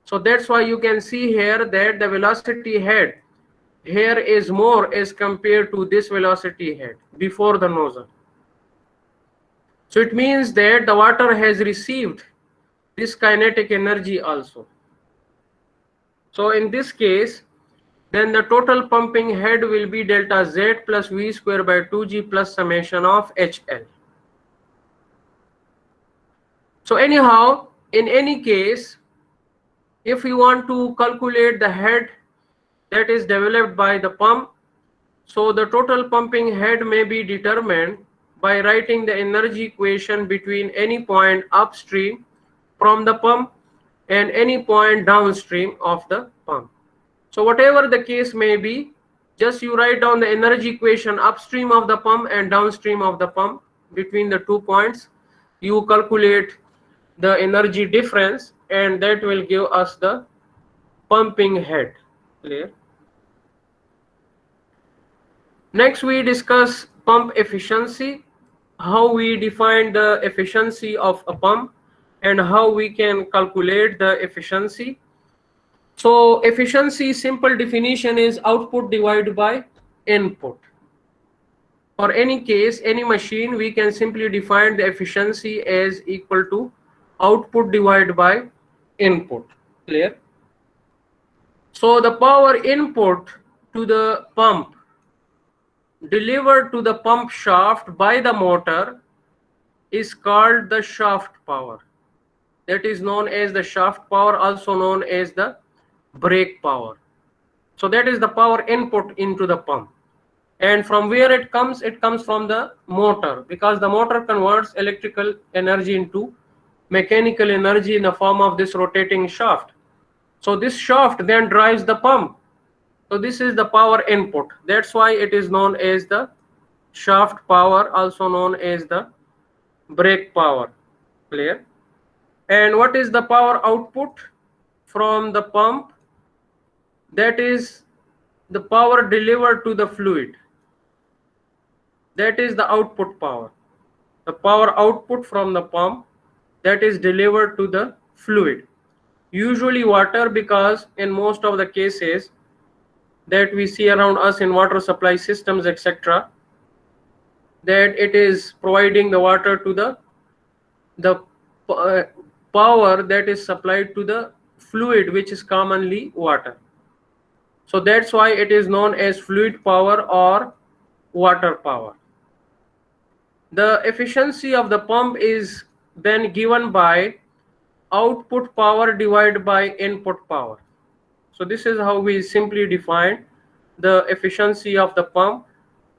So that's why you can see here that the velocity head here is more as compared to this velocity head before the nozzle. So it means that the water has received this kinetic energy also. So in this case, then the total pumping head will be delta Z plus V square by 2G plus summation of HL. So anyhow, in any case, if you want to calculate the head that is developed by the pump, so the total pumping head may be determined by writing the energy equation between any point upstream from the pump and any point downstream of the pump. So whatever the case may be, just you write down the energy equation upstream of the pump and downstream of the pump between the 2 points. You calculate the energy difference, and that will give us the pumping head. Clear? Next, we discuss pump efficiency, how we define the efficiency of a pump and how we can calculate the efficiency. So efficiency, simple definition is output divided by input. For any case, any machine, we can simply define the efficiency as equal to output divided by input. Clear? So the power input to the pump delivered to the pump shaft by the motor is called the shaft power. That is known as the shaft power, also known as the brake power. So that is the power input into the pump. And from where it comes from the motor, because the motor converts electrical energy into mechanical energy in the form of this rotating shaft. So this shaft then drives the pump. So this is the power input. That's why it is known as the shaft power, also known as the brake power. Clear? And what is the power output from the pump? That is the power delivered to the fluid. that is the output power. The power output from the pump that is delivered to the fluid. Usually water, because in most of the cases that we see around us in water supply systems, etc., that it is providing the water to the power that is supplied to the fluid, which is commonly water. So that's why it is known as fluid power or water power. The efficiency of the pump is then given by output power divided by input power. So this is how we simply define the efficiency of the pump,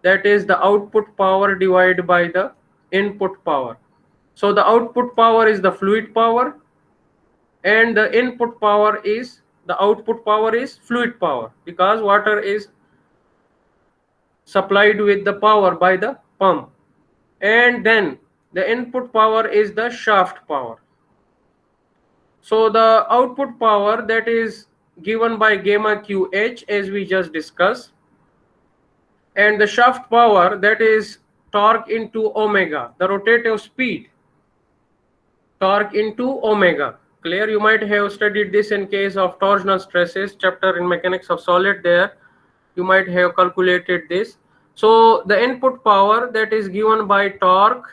that is the output power divided by the input power. So the output power is the fluid power, and the input power is the output power is fluid power, because water is supplied with the power by the pump, and then the input power is the shaft power. So the output power that is given by gamma QH, as we just discussed, and the shaft power that is torque into omega, the rotative speed, torque into omega. Clear? You might have studied this in case of torsional stresses chapter in mechanics of solid. There you might have calculated this. So the input power that is given by torque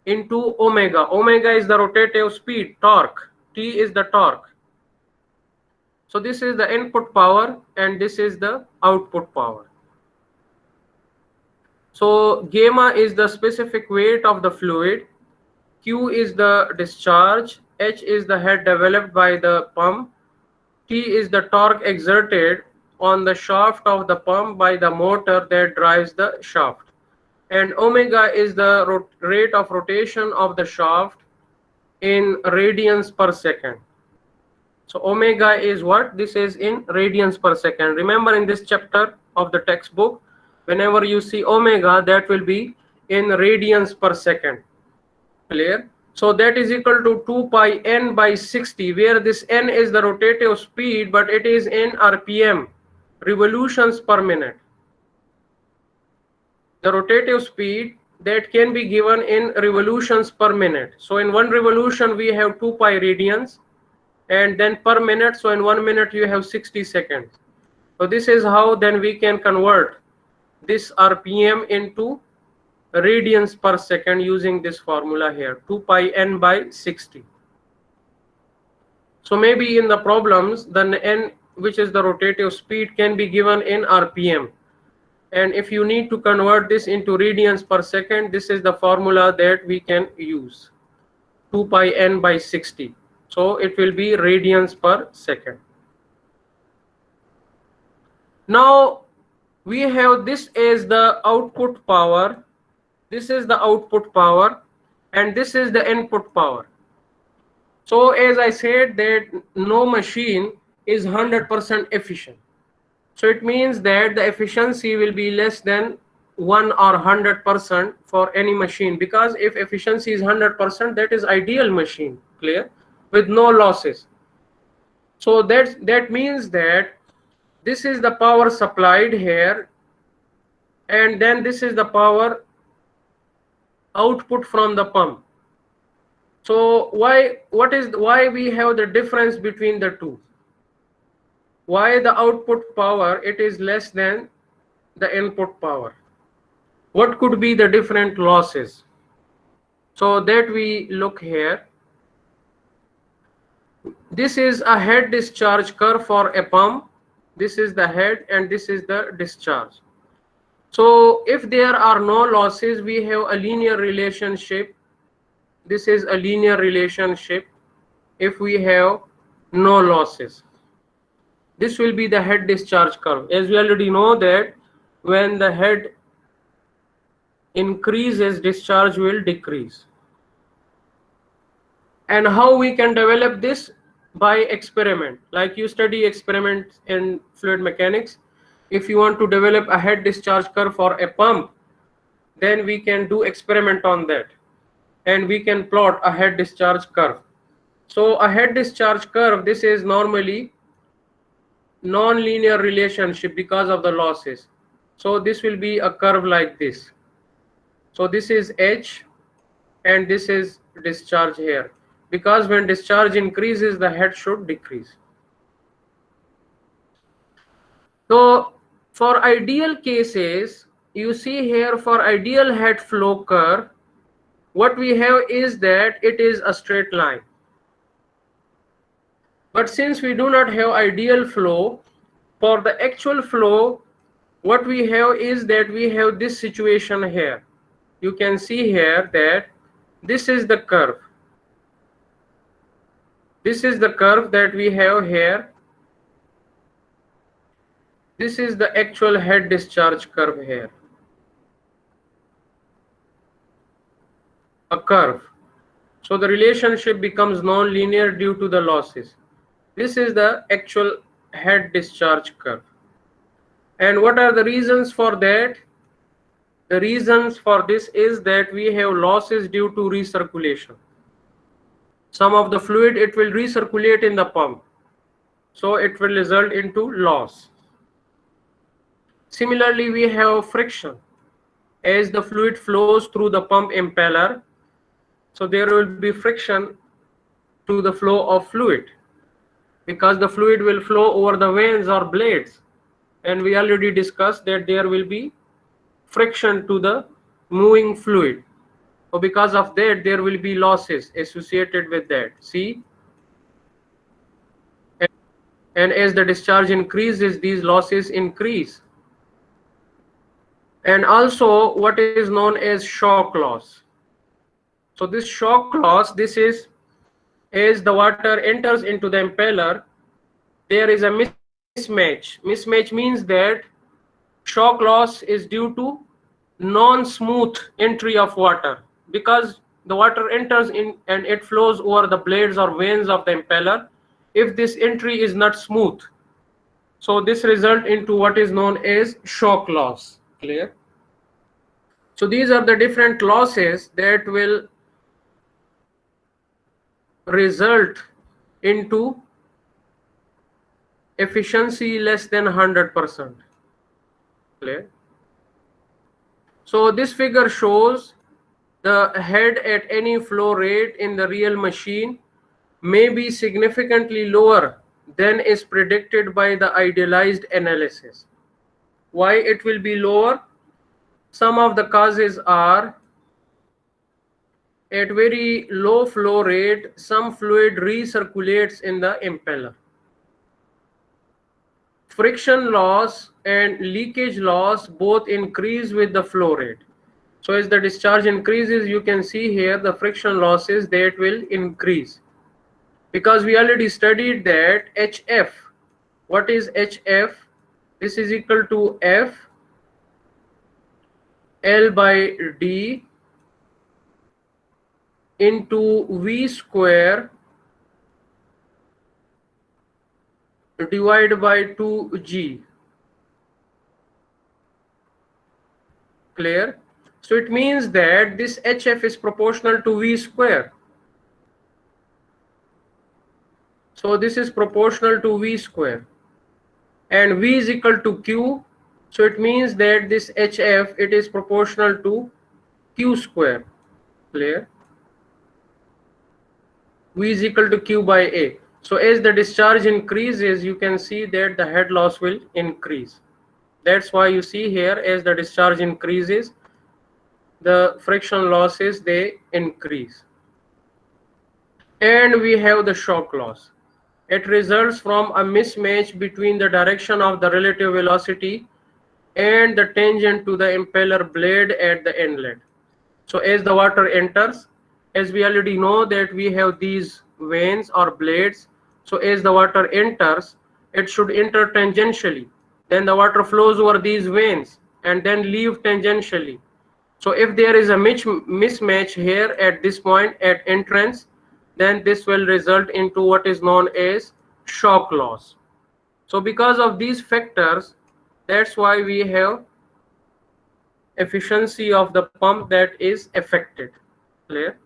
into omega. Omega is the rotative speed, torque. T is the torque. So this is the input power and this is the output power. So gamma is the specific weight of the fluid, Q is the discharge, H is the head developed by the pump, T is the torque exerted on the shaft of the pump by the motor that drives the shaft, and omega is the rate of rotation of the shaft in radians per second. So omega is what? This is in radians per second. Remember, in this chapter of the textbook, whenever you see omega, that will be in radians per second. Clear? So that is equal to 2 pi n by 60, where this n is the rotative speed, but it is in RPM, revolutions per minute. The rotative speed that can be given in revolutions per minute. So in one revolution we have 2 pi radians, and then per minute, so in 1 minute you have 60 seconds. So this is how then we can convert this RPM into radians per second using this formula here, 2 pi n by 60. So maybe in the problems, the n, which is the rotative speed, can be given in RPM. And if you need to convert this into radians per second, this is the formula that we can use, 2 pi n by 60. So it will be radians per second. Now we have this as the output power, this is the output power, and this is the input power. So as I said that no machine is 100% efficient. So it means that the efficiency will be less than 1 or 100% for any machine, because if efficiency is 100%, that is ideal machine, clear, with no losses. So that means that this is the power supplied here, and then this is the power output from the pump. So why we have the difference between the two? Why the output power it is less than the input power? What could be the different losses? So that we look here. This is a head discharge curve for a pump. This is the head and this is the discharge. So if there are no losses, we have a linear relationship. This is a linear relationship if we have no losses. This will be the head discharge curve. As we already know that when the head increases, discharge will decrease. And how we can develop this? By experiment. Like you study experiments in fluid mechanics. If you want to develop a head discharge curve for a pump, then we can do experiment on that, and we can plot a head discharge curve. So a head discharge curve, this is normally non-linear relationship because of the losses. So this will be a curve like this. So this is H and this is discharge here, because when discharge increases the head should decrease. So for ideal cases, you see here for ideal head flow curve, what we have is that it is a straight line. But since we do not have ideal flow, for the actual flow, what we have is that we have this situation here. You can see here that this is the curve. This is the curve that we have here. This is the actual head discharge curve here. A curve. So the relationship becomes non-linear due to the losses. This is the actual head discharge curve. And what are the reasons for that? The reasons for this is that we have losses due to recirculation. Some of the fluid, it will recirculate in the pump, so it will result into loss. Similarly, we have friction. As the fluid flows through the pump impeller, so there will be friction to the flow of fluid, because the fluid will flow over the vanes or blades, and we already discussed that there will be friction to the moving fluid. So because of that, there will be losses associated with that. See, and as the discharge increases, these losses increase. And also what is known as shock loss. So this shock loss, this is as the water enters into the impeller, there is a mismatch. Mismatch means that shock loss is due to non-smooth entry of water, because the water enters in and it flows over the blades or vanes of the impeller. If this entry is not smooth, so this result into what is known as shock loss. Clear? So these are the different losses that will result into efficiency less than 100%. Clear? So this figure shows the head at any flow rate in the real machine may be significantly lower than is predicted by the idealized analysis. Why it will be lower? Some of the causes are: at very low flow rate, some fluid recirculates in the impeller. Friction loss and leakage loss both increase with the flow rate. So as the discharge increases, you can see here the friction losses that will increase, because we already studied that HF. What is HF? This is equal to F L by D into V square divided by 2G. Clear? So it means that this HF is proportional to V square. So this is proportional to V square, and V is equal to Q. So it means that this HF, it is proportional to Q square. Clear? V is equal to Q by A. So as the discharge increases, you can see that the head loss will increase. That's why you see here, as the discharge increases, the friction losses, they increase. And we have the shock loss. It results from a mismatch between the direction of the relative velocity and the tangent to the impeller blade at the inlet. So as the water enters, as we already know that we have these vanes or blades, so as the water enters, it should enter tangentially. Then the water flows over these vanes and then leave tangentially. So if there is a mismatch here at this point at entrance, then this will result into what is known as shock loss. So because of these factors, that's why we have efficiency of the pump that is affected. Clear?